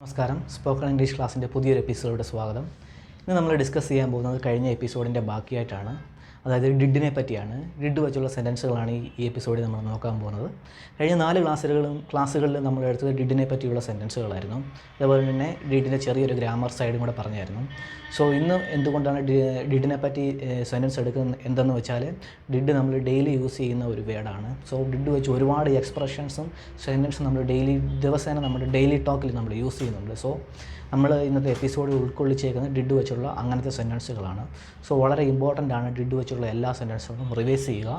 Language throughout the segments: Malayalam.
നമസ്കാരം. സ്പോക്കൺ ഇംഗ്ലീഷ് ക്ലാസ്സിൻ്റെ പുതിയൊരു എപ്പിസോഡിൻ്റെ സ്വാഗതം. ഇന്ന് നമ്മൾ ഡിസ്കസ് ചെയ്യാൻ പോകുന്നത് കഴിഞ്ഞ എപ്പിസോഡിൻ്റെ ബാക്കിയായിട്ടാണ്. അതായത് ഡിഡിനെ പറ്റിയാണ്. ഡിഡ് വെച്ചുള്ള സെൻറ്റൻസുകളാണ് ഈ എപ്പിസോഡിൽ നമ്മൾ നോക്കാൻ പോകുന്നത്. കഴിഞ്ഞ 4 ക്ലാസ്സുകളിൽ നമ്മൾ എടുത്തത് ഡിഡിനെ പറ്റിയുള്ള സെൻറ്റൻസുകളായിരുന്നു. അതേപോലെ തന്നെ ഡിഡിൻ്റെ ചെറിയൊരു ഗ്രാമർ സൈഡും കൂടെ പറഞ്ഞായിരുന്നു. സോ ഇന്ന് എന്തുകൊണ്ടാണ് ഡിഡിനെ പറ്റി സെൻറ്റൻസ് എടുക്കുന്നത് എന്തെന്ന് വെച്ചാൽ, ഡിഡ് നമ്മൾ ഡെയിലി യൂസ് ചെയ്യുന്ന ഒരു വേർഡാണ്. സോ ഡിഡ് വെച്ച് ഒരുപാട് എക്സ്പ്രഷൻസും സെൻറ്റൻസും നമ്മൾ ദിവസേന നമ്മുടെ ഡെയിലി ടോക്കിൽ നമ്മൾ യൂസ് ചെയ്യുന്നുണ്ട്. സോ നമ്മൾ ഇന്നത്തെ എപ്പിസോഡിൽ ഉൾക്കൊള്ളിച്ചേക്കുന്നത് ഡിഡ് വെച്ചുള്ള അങ്ങനത്തെ സെൻറ്റൻസുകളാണ്. സോ വളരെ ഇമ്പോർട്ടൻ്റ് ആണ് ഡിഡ് വെച്ചുള്ള എല്ലാ സെൻറ്റൻസുകളും റിവൈസ് ചെയ്യുക.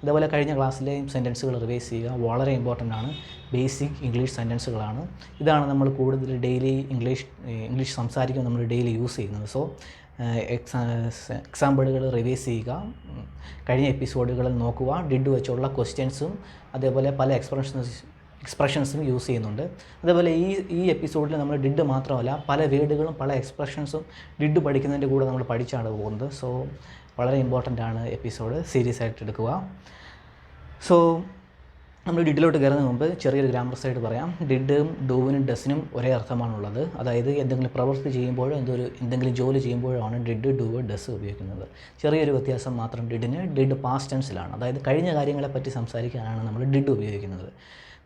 അതേപോലെ കഴിഞ്ഞ ക്ലാസ്സിലെയും സെൻറ്റൻസുകൾ റിവൈസ് ചെയ്യുക. വളരെ ഇമ്പോർട്ടൻ്റ് ആണ്. ബേസിക് ഇംഗ്ലീഷ് സെൻറ്റൻസുകളാണ്. ഇതാണ് നമ്മൾ കൂടുതൽ ഡെയിലി ഇംഗ്ലീഷ് സംസാരിക്കുമ്പോൾ നമ്മൾ ഡെയിലി യൂസ് ചെയ്യുന്നത്. സോ എക്സാമ്പിളുകൾ റിവൈസ് ചെയ്യുക. കഴിഞ്ഞ എപ്പിസോഡുകളിൽ നോക്കുക. ഡിഡ് വെച്ചുള്ള ക്വസ്റ്റ്യൻസും അതേപോലെ പല എക്സ്പ്രഷൻസും യൂസ് ചെയ്യുന്നുണ്ട്. അതേപോലെ ഈ എപ്പിസോഡിൽ നമ്മൾ ഡിഡ് മാത്രമല്ല, പല വേർഡുകളും പല എക്സ്പ്രഷൻസും ഡിഡ് പഠിക്കുന്നതിൻ്റെ കൂടെ നമ്മൾ പഠിച്ചാണ് പോകുന്നത്. സോ വളരെ ഇമ്പോർട്ടൻ്റ് ആണ് എപ്പിസോഡ്. സീരിയസ് ആയിട്ട് എടുക്കുക. സോ നമ്മൾ ഡിഡിലോട്ട് കയറുന്നതിന് മുമ്പ് ചെറിയൊരു ഗ്രാമർ സൈഡ് പറയാം. ഡിഡും ഡൂവിനും ഡസിനും ഒരേ അർത്ഥമാണുള്ളത്. അതായത് എന്തെങ്കിലും പ്രവൃത്തി ചെയ്യുമ്പോഴോ എന്തെങ്കിലും ജോലി ചെയ്യുമ്പോഴാണ് ഡിഡ്, ഡൂവ്, ഡസ് ഉപയോഗിക്കുന്നത്. ചെറിയൊരു വ്യത്യാസം മാത്രം. ഡിഡ് പാസ്റ്റ് ടെൻസിലാണ്. അതായത് കഴിഞ്ഞ കാര്യങ്ങളെപ്പറ്റി സംസാരിക്കാനാണ് നമ്മൾ ഡിഡ് ഉപയോഗിക്കുന്നത്.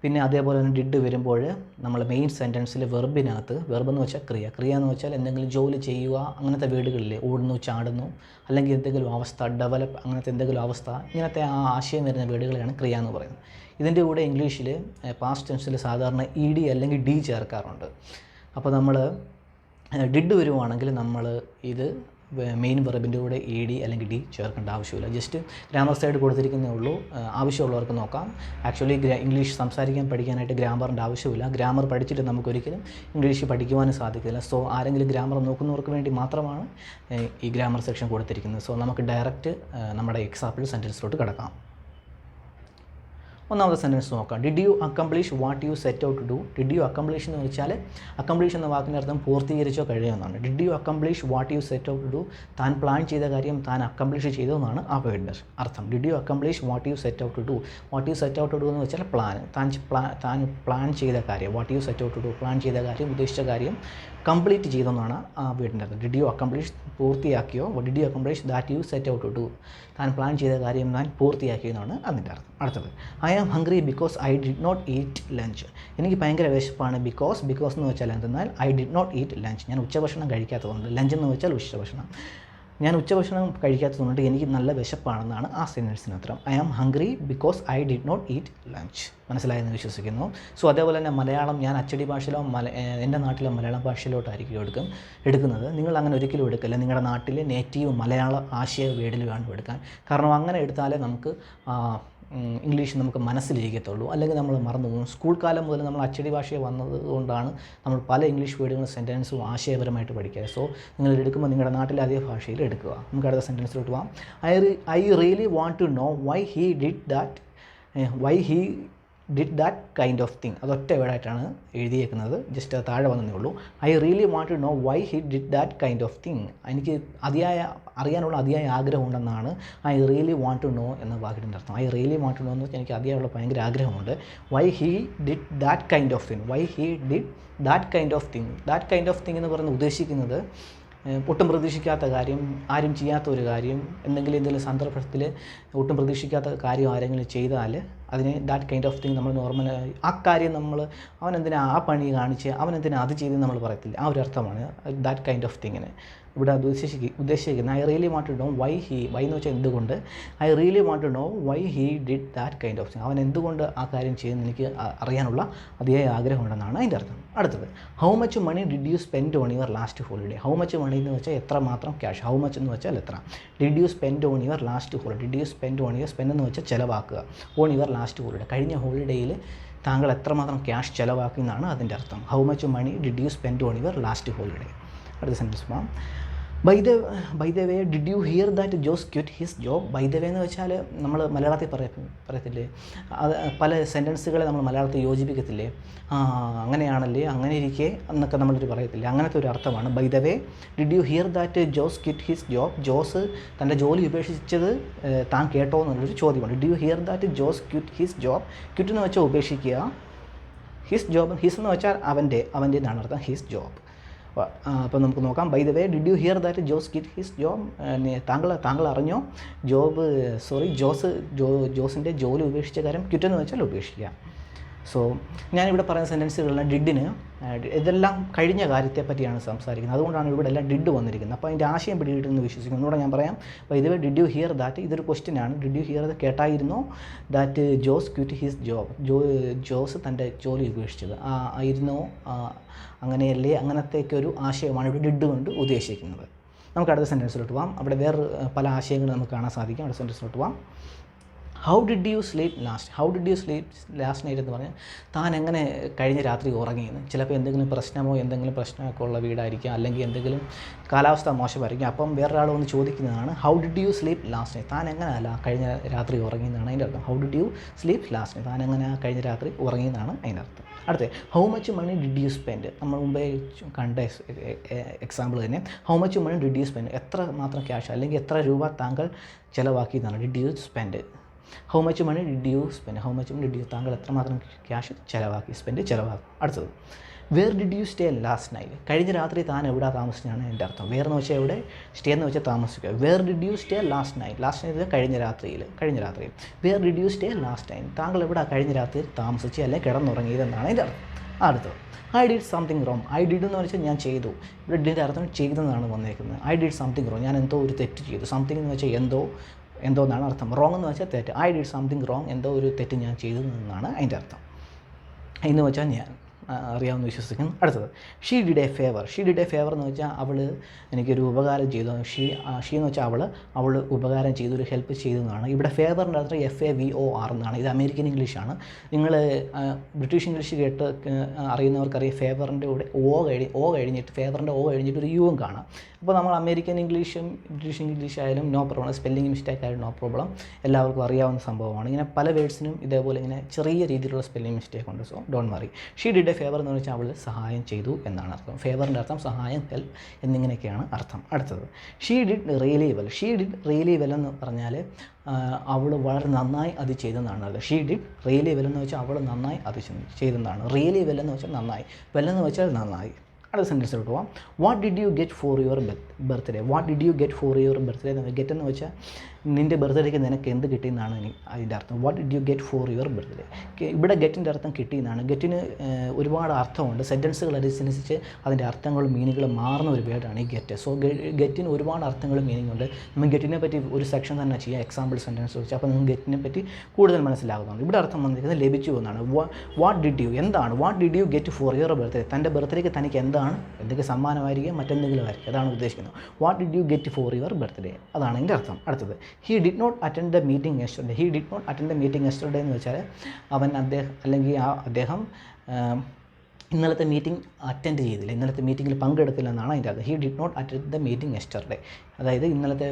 പിന്നെ അതേപോലെ തന്നെ ഡിഡ് വരുമ്പോൾ നമ്മൾ മെയിൻ സെൻറ്റൻസിൽ വെർബ് എന്ന് വെച്ചാൽ ക്രിയ എന്ന് വെച്ചാൽ എന്തെങ്കിലും ജോലി ചെയ്യുക, അങ്ങനത്തെ വേർഡുകളില്ലേ, ഓടുന്നു, ചാടുന്നു, അല്ലെങ്കിൽ എന്തെങ്കിലും അവസ്ഥ, ഡെവലപ്പ്, അങ്ങനത്തെ എന്തെങ്കിലും അവസ്ഥ, ഇങ്ങനത്തെ ആ ആശയം വരുന്ന വേർഡുകളെയാണ് ക്രിയ എന്ന് പറയുന്നത്. ഇതിൻ്റെ കൂടെ ഇംഗ്ലീഷിൽ പാസ്റ്റ് ടെൻസിൽ സാധാരണ ED അല്ലെങ്കിൽ D ചേർക്കാറുണ്ട്. അപ്പോൾ നമ്മൾ ഡിഡ് വരുവാണെങ്കിൽ നമ്മൾ ഇത് മെയിൻ വെർബിൻ്റെ കൂടെ ED അല്ലെങ്കിൽ D ചേർക്കേണ്ട ആവശ്യമില്ല. ജസ്റ്റ് ഗ്രാമർ സൈഡ് കൊടുത്തിരിക്കുന്നേ ഉള്ളൂ. ആവശ്യമുള്ളവർക്ക് നോക്കാം. ആക്ച്വലി ഇംഗ്ലീഷ് പഠിക്കാനായിട്ട് ഗ്രാമറിൻ്റെ ആവശ്യമില്ല. ഗ്രാമർ പഠിച്ചിട്ട് നമുക്കൊരിക്കലും ഇംഗ്ലീഷ് പഠിക്കുവാനും സാധിക്കില്ല. സോ ആരെങ്കിലും ഗ്രാമർ നോക്കുന്നവർക്ക് വേണ്ടി മാത്രമാണ് ഈ ഗ്രാമർ സെക്ഷൻ കൊടുത്തിരിക്കുന്നത്. സോ നമുക്ക് ഡയറക്റ്റ് നമ്മുടെ എക്സാമ്പിൾ സെൻറ്റൻസിലോട്ട് കിടക്കാം. ഒന്നാമത്തെ സെൻറ്റൻസ് നോക്കാം. Did you accomplish what you set out to do. Did you accomplish എന്ന് വെച്ചാൽ, അക്കംപ്ലിഷ് എന്ന വാക്കിൻ്റെ അർത്ഥം പൂർത്തീകരിച്ചോ കഴിയുമെന്നാണ്. Did you accomplish what you set out to do. താൻ പ്ലാൻ ചെയ്ത കാര്യം താൻ അക്കംപ്ലിഷ് ചെയ്തതെന്നാണ് ആ വേർഡിൻ്റെ അർത്ഥം. Did you accomplish what you set out to do. What you set out to do എന്ന് വെച്ചാൽ താൻ പ്ലാൻ ചെയ്ത കാര്യം. What you set out to do, plan ചെയ്ത കാര്യം, ഉദ്ദേശിച്ച കാര്യം കംപ്ലീറ്റ് ചെയ്തെന്നാണ് ആ വീടിൻ്റെ അർത്ഥം. ഡിഡ് യു അക്കംപ്ലിഷ്, പൂർത്തിയാക്കിയോ. Did you accomplish that you set out to do. താൻ പ്ലാൻ ചെയ്ത കാര്യം താൻ പൂർത്തിയാക്കിയെന്നാണ് അതിൻ്റെ അർത്ഥം. അടുത്തത്, I am hungry because I did not eat lunch. എനിക്ക് ഭയങ്കര വിശപ്പാണ്. ബിക്കോസ് എന്ന് വെച്ചാൽ എന്തെന്നാൽ I did not eat lunch. ഞാൻ ഉച്ചഭക്ഷണം കഴിക്കാത്തതുകൊണ്ട്. ലഞ്ച് എന്ന് വെച്ചാൽ ഉച്ചഭക്ഷണം. ഞാൻ ഉച്ചഭക്ഷണം കഴിക്കാത്തതുകൊണ്ട് എനിക്ക് നല്ല വിശപ്പാണെന്നാണ് ആ സെൻറ്റൻസിന് ഉത്തരം. I am hungry because I did not eat lunch. മനസ്സിലായെന്ന് വിശ്വസിക്കുന്നു. സോ അതേപോലെ തന്നെ മലയാളം ഞാൻ അച്ചടി ഭാഷയിലോ എൻ്റെ നാട്ടിലെ മലയാളം ഭാഷയിലോട്ടായിരിക്കും എടുക്കുന്നത്. നിങ്ങൾ അങ്ങനെ ഒരിക്കലും എടുക്കില്ല. നിങ്ങളുടെ നാട്ടിലെ നേറ്റീവ് മലയാള ആശയ വേർഡിൽ വേണം എടുക്കാൻ. കാരണം അങ്ങനെ എടുത്താലേ നമുക്ക് ഇംഗ്ലീഷ് നമുക്ക് മനസ്സിലിരിക്കത്തുള്ളൂ. അല്ലെങ്കിൽ നമ്മൾ മറന്നു പോകും. സ്കൂൾ കാലം മുതൽ നമ്മൾ അച്ചടി ഭാഷയെ വന്നത് കൊണ്ടാണ് നമ്മൾ പല ഇംഗ്ലീഷ് വേർഡുകളും സെൻറ്റൻസും ആശയപരമായിട്ട് പഠിക്കുക. സോ നിങ്ങൾ എടുക്കുമ്പോൾ നിങ്ങളുടെ നാട്ടിലെ അതേ ഭാഷയിൽ എടുക്കുക. നമുക്ക് അടുത്ത സെൻറ്റൻസിലോട്ട് പോകാം. I really want to know why he did that kind of thing. അതൊറ്റ വേർഡായിട്ടാണ് എഴുതിയേക്കുന്നത്. ജസ്റ്റ് അത് താഴെ വന്നതേ ഉള്ളൂ. I really want to know why he did that kind of thing. എനിക്ക് അറിയാനുള്ള അതിയായ ആഗ്രഹമുണ്ടെന്നാണ് I really want to know എന്ന വാക്കിൻ്റെ അർത്ഥം. I really want to know എന്ന് വെച്ചാൽ എനിക്ക് അതിയായുള്ള ഭയങ്കര ആഗ്രഹമുണ്ട്. Why he did that kind of thing. Why he did that kind of thing. That kind of thing എന്ന് പറയുന്നത് ഉദ്ദേശിക്കുന്നത് ഒട്ടും പ്രതീക്ഷിക്കാത്ത കാര്യം, ആരും ചെയ്യാത്ത ഒരു കാര്യം, എന്തെങ്കിലും സന്ദർഭത്തിൽ ഒട്ടും പ്രതീക്ഷിക്കാത്ത കാര്യം ആരെങ്കിലും ചെയ്താൽ അതിനെ ദാറ്റ് കൈൻഡ് ഓഫ് തിങ് നമ്മൾ നോർമൽ ആ കാര്യം അവനെന്തിനാ ആ പണി കാണിച്ച്, അവനെന്തിനാ അത് ചെയ്ത് നമ്മൾ പറയത്തില്ല. ആ ഒരു അർത്ഥമാണ് ദാറ്റ് കൈൻഡ് ഓഫ് തിങ്ങിന് ഇവിടെ ഉദ്ദേശിക്കുന്നത്. I really want to know why എന്ന് വെച്ചാൽ എന്തുകൊണ്ട്. I really want to know why he did that kind of thing. അവൻ എന്തുകൊണ്ട് ആ കാര്യം ചെയ്യുമെന്ന് എനിക്ക് അറിയാനുള്ള അതിയായ ആഗ്രഹമുണ്ടെന്നാണ് അതിൻ്റെ അർത്ഥം. അടുത്തത്, how much money did you spend on your last holiday. How much money എന്ന് വെച്ചാൽ എത്രമാത്രം ക്യാഷ്. ഹൗ മച്ച് എന്ന് വെച്ചാൽ എത്ര. Did you spend on your last holiday. Did you spend on your, spend എന്ന് വെച്ചാൽ ചിലവാക്കുക. ഓൺ യുവർ ലാസ്റ്റ് ഹോളിഡേ, കഴിഞ്ഞ ഹോളിഡേയിൽ താങ്കൾ എത്രമാത്രം ക്യാഷ് ചിലവാക്കി എന്നാണ് അതിൻ്റെ അർത്ഥം. How much money did you spend on your last holiday. അടുത്ത സെൻറ്റൻസ് പോകാം. By the way did you hear that Jose quit his job. By the way എന്ന് വെച്ചാൽ നമ്മൾ മലയാളത്തിൽ പറയത്തില്ലേ, അത് പല സെൻറ്റൻസുകളെ നമ്മൾ മലയാളത്തിൽ യോജിപ്പിക്കത്തില്ലേ. അങ്ങനെയാണല്ലേ, അങ്ങനെ ഇരിക്കെ എന്നൊക്കെ നമ്മളൊരു പറയത്തില്ലേ, അങ്ങനത്തെ ഒരു അർത്ഥമാണ് by the way. Did you hear that Jose quit his job. Jose തൻ്റെ ജോലി ഉപേക്ഷിച്ചത് താൻ കേട്ടോ എന്നുള്ളൊരു ചോദ്യമാണ്. Did you hear that Jose quit his job. Quit എന്ന് വെച്ചാൽ ഉപേക്ഷിക്കുക, ഹിസ് ജോബ്, ഹിസ് എന്ന് വെച്ചാൽ അവൻ്റെ എന്നാണ് അർത്ഥം, ഹിസ് ജോബ്. അപ്പോൾ നമുക്ക് നോക്കാം. By the way, did you hear that Jose quit his job? താങ്കൾ അറിഞ്ഞോ ജോസിൻ്റെ ജോലി ഉപേക്ഷിച്ച കാര്യം? ക്വിറ്റ് എന്ന് വെച്ചാൽ ഉപേക്ഷിക്കുക. സോ ഞാനിവിടെ പറയുന്ന സെൻറ്റൻസുകളെല്ലാം ഡിഡിന് ഇതെല്ലാം കഴിഞ്ഞ കാര്യത്തെ പറ്റിയാണ് സംസാരിക്കുന്നത്, അതുകൊണ്ടാണ് ഇവിടെ എല്ലാം ഡിഡ് വന്നിരിക്കുന്നത്. അപ്പോൾ അതിൻ്റെ ആശയം പിടികിട്ടുമെന്ന് വിശ്വസിക്കുന്നു. ഒന്നുകൂടെ ഞാൻ പറയാം. അപ്പോൾ ഇതുവരെ ഡിഡ് യു ഹിയർ ദാറ്റ്, ഇതൊരു ക്വസ്റ്റ്യൻ ആണ്. ഡിഡ് യു ഹിയർ കേട്ടായിരുന്നോ that Jose quit his job? Jose തൻ്റെ ജോലി ഉപേക്ഷിച്ചത് ആയിരുന്നോ, അങ്ങനെയല്ലേ, അങ്ങനത്തേക്കൊരു ആശയമാണ് ഇവിടെ ഡിഡ് കൊണ്ട് ഉദ്ദേശിക്കുന്നത്. നമുക്ക് അടുത്ത സെൻറ്റൻസിലോട്ട് പോകാം. അവിടെ വേറെ പല ആശയങ്ങൾ നമുക്ക് കാണാൻ സാധിക്കും. അടുത്ത സെൻറ്റൻസിലോട്ട് പോകാം. How did you sleep last night എന്ന് പറഞ്ഞാൽ താൻ എങ്ങനെ കഴിഞ്ഞ രാത്രി ഉറങ്ങിയെന്ന്. ചിലപ്പോൾ എന്തെങ്കിലും പ്രശ്നമൊക്കെ ഉള്ള വീടായിരിക്കാം, അല്ലെങ്കിൽ എന്തെങ്കിലും കാലാവസ്ഥ മോശമായിരിക്കും. അപ്പം വേറൊരാൾ വന്ന് ചോദിക്കുന്നതാണ് how did you sleep last night, താൻ എങ്ങനെയല്ല കഴിഞ്ഞ രാത്രി ഉറങ്ങിയെന്നാണ് അതിൻ്റെ അർത്ഥം. How did you sleep last night, താൻ എങ്ങനെ കഴിഞ്ഞ രാത്രി ഉറങ്ങിയെന്നാണ് അതിൻ്റെ അർത്ഥം. അടുത്ത how much money did you spend, നമ്മൾ മുമ്പേ കണ്ട എക്സാമ്പിൾ തന്നെ. How much money did you spend, എത്ര മാത്രം ക്യാഷ് അല്ലെങ്കിൽ എത്ര രൂപ താങ്കൾ ചിലവാക്കിയെന്നാണ് did you spend. How much money did you spend, താങ്കൾ എത്രമാത്രം ക്യാഷ് ചിലവാക്കി, ചിലവാക്കും. അടുത്തത് where did you stay last night, കഴിഞ്ഞ രാത്രി താൻ എവിടെ താമസിച്ചാണ് എൻ്റെ അർത്ഥം. വേർ എന്ന് വെച്ചാൽ എവിടെ, സ്റ്റേ എന്ന് വെച്ചാൽ താമസിക്കുക. Where did you stay last night കഴിഞ്ഞ രാത്രിയിൽ. Where did you stay last night, താങ്കൾ എവിടെ കഴിഞ്ഞ രാത്രി താമസിച്ച് അല്ലെങ്കിൽ കിടന്നുറങ്ങിയതെന്നാണ് എൻ്റെ അർത്ഥം. അടുത്തത് I did something wrong. I did എന്ന് വെച്ചാൽ ഞാൻ ചെയ്തു, ഇവിടെ ഡിഡ് അർത്ഥം ചെയ്തെന്നാണ് വന്നേക്കുന്നത്. ഐ ഡിഡ് സംതിങ് റോങ്, ഞാൻ എന്തോ ഒരു തെറ്റ് ചെയ്തു. സംതിങ് എന്ന് വെച്ചാൽ എന്തോ എന്നാണ് അർത്ഥം. റോങ് എന്ന് വെച്ചാൽ തെറ്റ്. ഐ ഡിഡ് സംതിങ് റോങ്, എന്തോ ഒരു തെറ്റ് ഞാൻ ചെയ്തു എന്നാണ് അതിൻ്റെ അർത്ഥം. എന്ന് വെച്ചാൽ ഞാൻ അറിയാമെന്ന് വിശ്വസിക്കുന്നു. അടുത്തത് ഷീ ഡിഡ് എ ഫേവർ എന്ന് വെച്ചാൽ അവൾ എനിക്കൊരു ഉപകാരം ചെയ്തു. ഷീ എന്ന് വെച്ചാൽ അവൾ ഉപകാരം ചെയ്തു, ഒരു ഹെൽപ്പ് ചെയ്തു എന്നാണ്. ഇവിടെ ഫേവറിൻ്റെ അർത്ഥം FAVOR എന്നാണ്. ഇത് അമേരിക്കൻ ഇംഗ്ലീഷാണ്. നിങ്ങൾ ബ്രിട്ടീഷ് ഇംഗ്ലീഷ് കേട്ട് അറിയുന്നവർക്കറിയാം ഫേവറിൻ്റെ കൂടെ ഫേവറിൻ്റെ O കഴിഞ്ഞിട്ട് ഒരു യുവും കാണാം. അപ്പോൾ നമ്മൾ അമേരിക്കൻ ഇംഗ്ലീഷും ബ്രിട്ടീഷ് ഇംഗ്ലീഷ് ആയാലും നോ പ്രോബ്ലം, സ്പെല്ലിംഗ് മിസ്റ്റേക്ക് ആയാലും നോ പ്രോബ്ലം, എല്ലാവർക്കും അറിയാവുന്ന സംഭവമാണ്. ഇങ്ങനെ പല വേർഡ്സിനും ഇതേപോലെ ഇങ്ങനെ ചെറിയ രീതിയിലുള്ള സ്പെല്ലിംഗ് മിസ്റ്റേക്ക് ഉണ്ട്. So don't worry. She did A favour എന്ന് വെച്ചാൽ അവൾ സഹായം ചെയ്തു എന്നാണ് അർത്ഥം. ഫേവറിൻ്റെ അർത്ഥം സഹായം, ഹെൽപ്പ് എന്നിങ്ങനെയൊക്കെയാണ് അർത്ഥം. അടുത്തത് ഷീ ഡിഡ് റിയലി വെൽ എന്ന് പറഞ്ഞാൽ അവൾ വളരെ നന്നായി അത് ചെയ്തെന്നാണ് അർത്ഥം. ഷീ ഡിഡ് റിയലി വെൽ എന്ന് വെച്ചാൽ അവൾ നന്നായി അത് ചെയ്തെന്നാണ്. റിയലി വെൽ എന്ന് വെച്ചാൽ നന്നായി, വെല്ലെന്ന് വെച്ചാൽ നന്നായി. അടുത്ത സെൻറ്റൻസിലോട്ട് പോകാം. What did you get for your birthday get എന്ന് വെച്ചാൽ നിൻ്റെ ബർത്ത്ഡേക്ക് നിനക്ക് എന്ത് കിട്ടിയെന്നാണ് അതിൻ്റെ അർത്ഥം. What did you get for your birthday, ഇവിടെ ഗെറ്റിൻ്റെ അർത്ഥം കിട്ടിയെന്നാണ്. ഗെറ്റിന് ഒരുപാട് അർത്ഥമുണ്ട്. സെൻറ്റൻസുകൾ അനുസരിച്ച് അതിൻ്റെ അർത്ഥങ്ങളും മീനിങ്ങുകളും മാറുന്ന ഒരു വേർഡാണ് ഈ ഗെറ്റ്. സോ ഗെറ്റിന് ഒരുപാട് അർത്ഥങ്ങളും മീനിങ് ഉണ്ട്. നമ്മൾ ഗെറ്റിനെ പറ്റി ഒരു സെക്ഷൻ തന്നെ ചെയ്യാം, എക്സാമ്പിൾ സെൻറ്റൻസ് വെച്ച്. അപ്പോൾ നിങ്ങൾക്ക് ഗെറ്റിനെ പറ്റി കൂടുതൽ മനസ്സിലാകുന്നുണ്ട്. ഇവിടെ അർത്ഥം വന്നിരിക്കുന്നത് ലഭിച്ചു എന്നാണ്. What did you get for your birthday, തൻ്റെ ബർത്ത്ഡേക്ക് തനിക്ക് എന്തൊക്കെ സമ്മാനമായിരിക്കും, മറ്റെന്തെങ്കിലും ആയിരിക്കും, അതാണ് ഉദ്ദേശിക്കുന്നത്. What did you get for your birthday, അതാണ് എൻ്റെ അർത്ഥം. അടുത്തത് he did not attend the meeting yesterday എന്ന് വെച്ചാൽ അദ്ദേഹം ഇന്നലത്തെ മീറ്റിംഗ് അറ്റൻഡ് ചെയ്തില്ല, ഇന്നലത്തെ മീറ്റിങ്ങിൽ പങ്കെടുത്തില്ല എന്നാണ് അതിൻ്റെ അർത്ഥം. He did not attend the meeting yesterday, അതായത് ഇന്നലത്തെ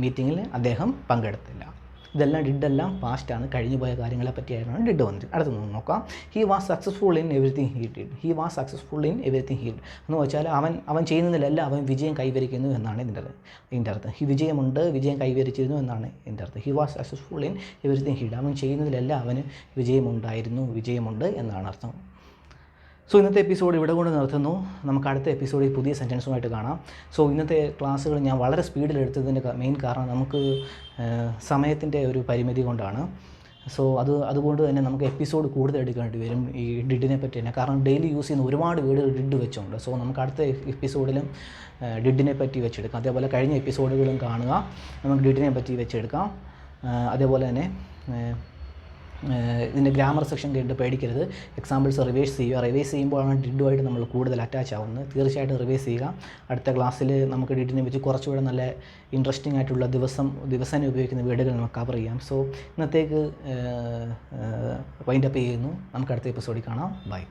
മീറ്റിങ്ങിൽ അദ്ദേഹം പങ്കെടുത്തില്ല. ഇതെല്ലാം ഡിഡെല്ലാം പാസ്റ്റാണ്, കഴിഞ്ഞു പോയ കാര്യങ്ങളെ പറ്റിയായിരുന്നു ഡിഡ് വന്നിട്ട്. അടുത്ത് നോക്കാം. He was successful in everything he did എന്ന് വെച്ചാൽ അവൻ ചെയ്യുന്നതിലെല്ലാം അവൻ വിജയം കൈവരിക്കുന്നു എന്നാണ് ഇതിൻ്റെ അർത്ഥം. വിജയം കൈവരിച്ചിരുന്നു എന്നാണ് ഇതിൻ്റെ അർത്ഥം. He was successful in everything he did, അവൻ ചെയ്യുന്നതിലെല്ലാം അവന് വിജയമുണ്ട് എന്നാണ് അർത്ഥം. സോ ഇന്നത്തെ എപ്പിസോഡ് ഇവിടെ കൊണ്ട് നിർത്തുന്നു. നമുക്ക് അടുത്ത എപ്പിസോഡിൽ പുതിയ സെൻറ്റൻസുമായിട്ട് കാണാം. സോ ഇന്നത്തെ ക്ലാസ്സുകൾ ഞാൻ വളരെ സ്പീഡിലെടുത്തതിൻ്റെ മെയിൻ കാരണം നമുക്ക് സമയത്തിൻ്റെ ഒരു പരിമിതി കൊണ്ടാണ്. സോ അതുകൊണ്ട് തന്നെ നമുക്ക് എപ്പിസോഡ് കൂടുതൽ എടുക്കേണ്ടി വരും ഈ ഡിഡിനെ പറ്റി തന്നെ. കാരണം ഡെയിലി യൂസ് ചെയ്യുന്ന ഒരുപാട് വേർഡുകൾ ഡിഡ് വെച്ചുണ്ട്. സോ നമുക്ക് അടുത്ത എപ്പിസോഡിലും ഡിഡിനെ പറ്റി വെച്ചെടുക്കാം. അതേപോലെ കഴിഞ്ഞ എപ്പിസോഡുകളും കാണുക, നമുക്ക് ഡിഡിനെ പറ്റി വെച്ചെടുക്കാം. അതേപോലെ തന്നെ ഇതിൻ്റെ ഗ്രാമർ സെക്ഷൻ കേട്ട് പേടിക്കരുത്. എക്സാമ്പിൾസ് റിവൈസ് ചെയ്യുമ്പോഴാണ് ഡിഡുമായിട്ട് നമ്മൾ കൂടുതൽ അറ്റാച്ച് ആവുന്നത്. തീർച്ചയായിട്ടും റിവൈസ് ചെയ്യുക. അടുത്ത ക്ലാസ്സിൽ നമുക്ക് ഡിഡിനെ വെച്ച് കുറച്ചുകൂടെ നല്ല ഇൻട്രസ്റ്റിംഗ് ആയിട്ടുള്ള ദിവസേന ഉപയോഗിക്കുന്ന വേർഡുകൾ നമുക്ക് കവർ ചെയ്യാം. സോ ഇന്നത്തേക്ക് വൈൻഡപ്പ് ചെയ്യുന്നു. നമുക്ക് അടുത്ത എപ്പിസോഡിൽ കാണാം. ബൈ.